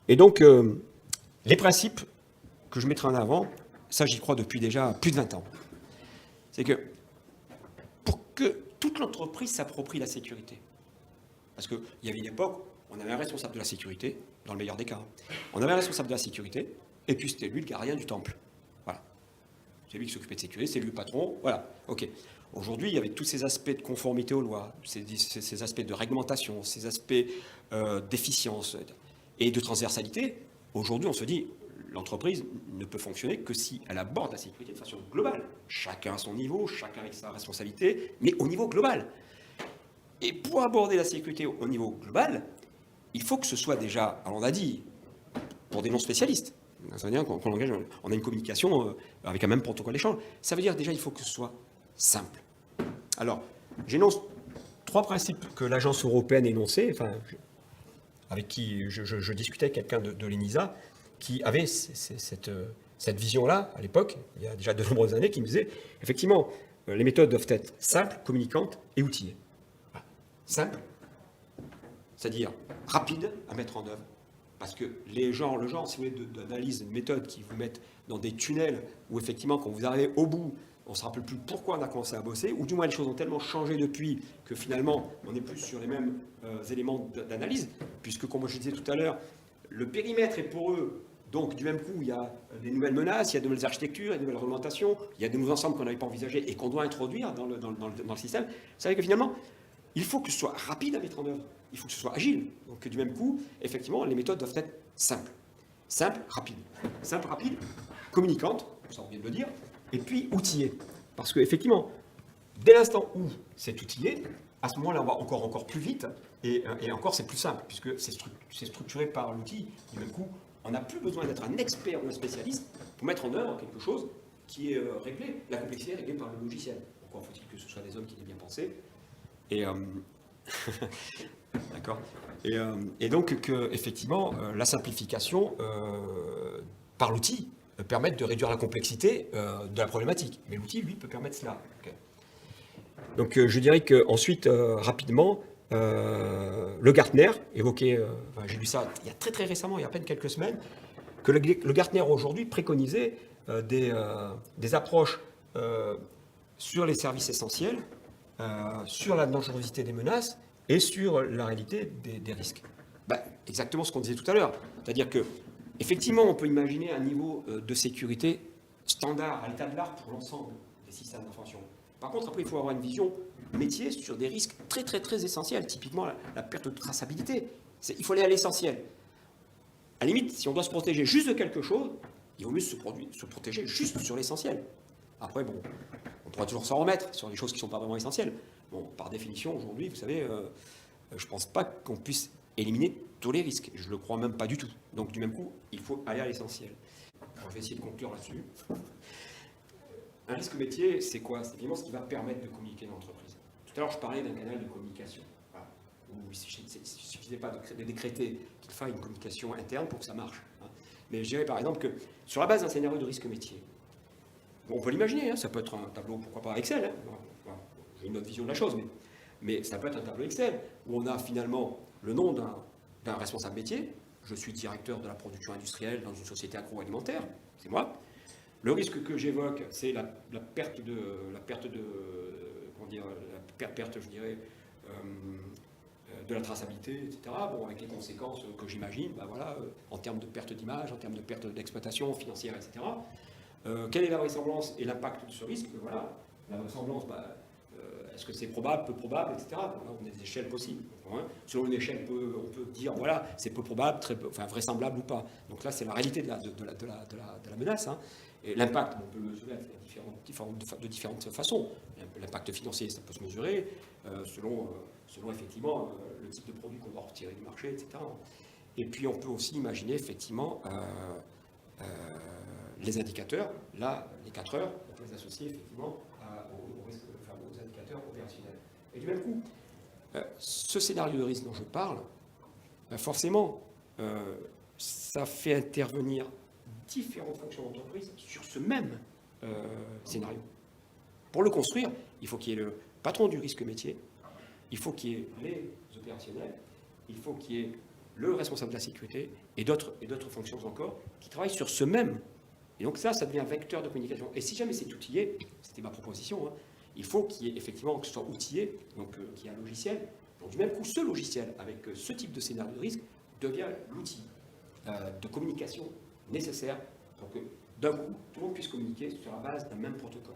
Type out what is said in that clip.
Et donc, les principes que je mettrai en avant, ça j'y crois depuis déjà plus de 20 ans, c'est que pour que toute l'entreprise s'approprie la sécurité, parce qu'il y avait une époque, on avait un responsable de la sécurité, dans le meilleur des cas, on avait un responsable de la sécurité, et puis c'était lui le gardien du temple. Voilà. C'est lui qui s'occupait de sécurité, c'est lui le patron, voilà, ok. Aujourd'hui, il y avait tous ces aspects de conformité aux lois, ces aspects de réglementation, ces aspects d'efficience et de transversalité. Aujourd'hui, on se dit, l'entreprise ne peut fonctionner que si elle aborde la sécurité de façon globale. Chacun à son niveau, chacun avec sa responsabilité, mais au niveau global. Et pour aborder la sécurité au niveau global, il faut que ce soit déjà, alors on a dit, pour des non-spécialistes, ça veut dire qu'on engage, on a une communication avec un même protocole d'échange. Ça veut dire déjà il faut que ce soit simple. Alors, j'énonce 3 principes que l'agence européenne énonçait, enfin, avec qui je discutais avec quelqu'un de l'ENISA, qui avait cette vision-là, à l'époque, il y a déjà de nombreuses années, qui me disait, effectivement, les méthodes doivent être simples, communicantes et outillées. Voilà. Simple, c'est-à-dire rapide à mettre en œuvre. Parce que le genre, si vous voulez, d'analyse, de méthode qui vous mettent dans des tunnels où effectivement, quand vous arrivez au bout, on ne se rappelle plus pourquoi on a commencé à bosser, ou du moins les choses ont tellement changé depuis que finalement, on n'est plus sur les mêmes éléments d'analyse, puisque comme je disais tout à l'heure, le périmètre est pour eux. Donc, du même coup, il y a des nouvelles menaces, il y a de nouvelles architectures, il y a de nouvelles réglementations, il y a de nouveaux ensembles qu'on n'avait pas envisagés et qu'on doit introduire dans le système. Vous savez que finalement, il faut que ce soit rapide à mettre en œuvre. Il faut que ce soit agile. Donc, du même coup, effectivement, les méthodes doivent être simples. Simple, rapide. Simple, rapide, communicante, ça on vient de le dire, et puis outillée. Parce qu'effectivement, dès l'instant où c'est outillé, à ce moment-là, on va encore plus vite, et encore c'est plus simple, puisque c'est structuré par l'outil. Du même coup, on n'a plus besoin d'être un expert ou un spécialiste pour mettre en œuvre quelque chose qui est réglé. La complexité est réglée par le logiciel. Encore faut-il que ce soit des hommes qui aient bien pensé. Et d'accord. Et donc que effectivement la simplification par l'outil permette de réduire la complexité de la problématique. Mais l'outil, lui, peut permettre cela. Okay. Donc je dirais qu'ensuite, rapidement, le Gartner évoquait, enfin, j'ai lu ça il y a très récemment, il y a à peine quelques semaines, que le Gartner aujourd'hui préconisait des approches sur les services essentiels, sur la dangerosité des menaces et sur la réalité des risques. Ben, exactement ce qu'on disait tout à l'heure. C'est-à-dire que, effectivement, on peut imaginer un niveau de sécurité standard, à l'état de l'art pour l'ensemble des systèmes d'information. Par contre, après, il faut avoir une vision métier sur des risques très essentiels. Typiquement, la perte de traçabilité. Il faut aller à l'essentiel. À la limite, si on doit se protéger juste de quelque chose, il vaut mieux se protéger juste sur l'essentiel. Après, bon, on pourra toujours s'en remettre sur des choses qui ne sont pas vraiment essentielles. Bon, par définition, aujourd'hui, vous savez, je ne pense pas qu'on puisse éliminer tous les risques. Je ne le crois même pas du tout. Donc, du même coup, il faut aller à l'essentiel. Alors, je vais essayer de conclure là-dessus. Un risque métier, c'est quoi? C'est évidemment ce qui va permettre de communiquer dans l'entreprise. Tout à l'heure, je parlais d'un canal de communication. Voilà. Où il ne suffisait pas de décréter qu'il faille une communication interne pour que ça marche. Hein. Mais je dirais par exemple que sur la base d'un scénario de risque métier, bon, on peut l'imaginer, hein, ça peut être un tableau, pourquoi pas Excel, hein. Voilà. J'ai une autre vision de la chose, mais ça peut être un tableau Excel, où on a finalement le nom d'un responsable métier. Je suis directeur de la production industrielle dans une société agroalimentaire, c'est moi. Le risque que j'évoque, c'est la perte de, comment dire, je dirais, de la traçabilité, etc. Bon, avec les conséquences que j'imagine, ben voilà, en termes de perte d'image, en termes de perte d'exploitation financière, etc. Quelle est la vraisemblance et l'impact de ce risque? Voilà, la vraisemblance, est-ce que c'est probable, peu probable, etc. Bon, là, on a des échelles possibles. Hein. Selon une échelle, on peut dire, voilà, c'est peu probable, enfin vraisemblable ou pas. Donc là, c'est la réalité de la menace. Hein. Et l'impact, on peut le mesurer de différentes façons. L'impact financier, ça peut se mesurer selon effectivement le type de produit qu'on va retirer du marché, etc. Et puis on peut aussi imaginer effectivement les indicateurs. Là, les 4 heures, on peut les associer effectivement aux indicateurs opérationnels. Et du même coup, ce scénario de risque dont je parle, forcément, ça fait intervenir différentes fonctions d'entreprise sur ce même scénario. Pour le construire, il faut qu'il y ait le patron du risque métier, il faut qu'il y ait les opérationnels, il faut qu'il y ait le responsable de la sécurité et d'autres fonctions encore qui travaillent sur ce même. Et donc ça devient un vecteur de communication. Et si jamais c'est outillé, c'était ma proposition, hein, il faut qu'il y ait effectivement que ce soit outillé, donc qu'il y ait un logiciel. Donc du même coup, ce logiciel, avec ce type de scénario de risque, devient l'outil de communication nécessaire pour que d'un coup, tout le monde puisse communiquer sur la base d'un même protocole.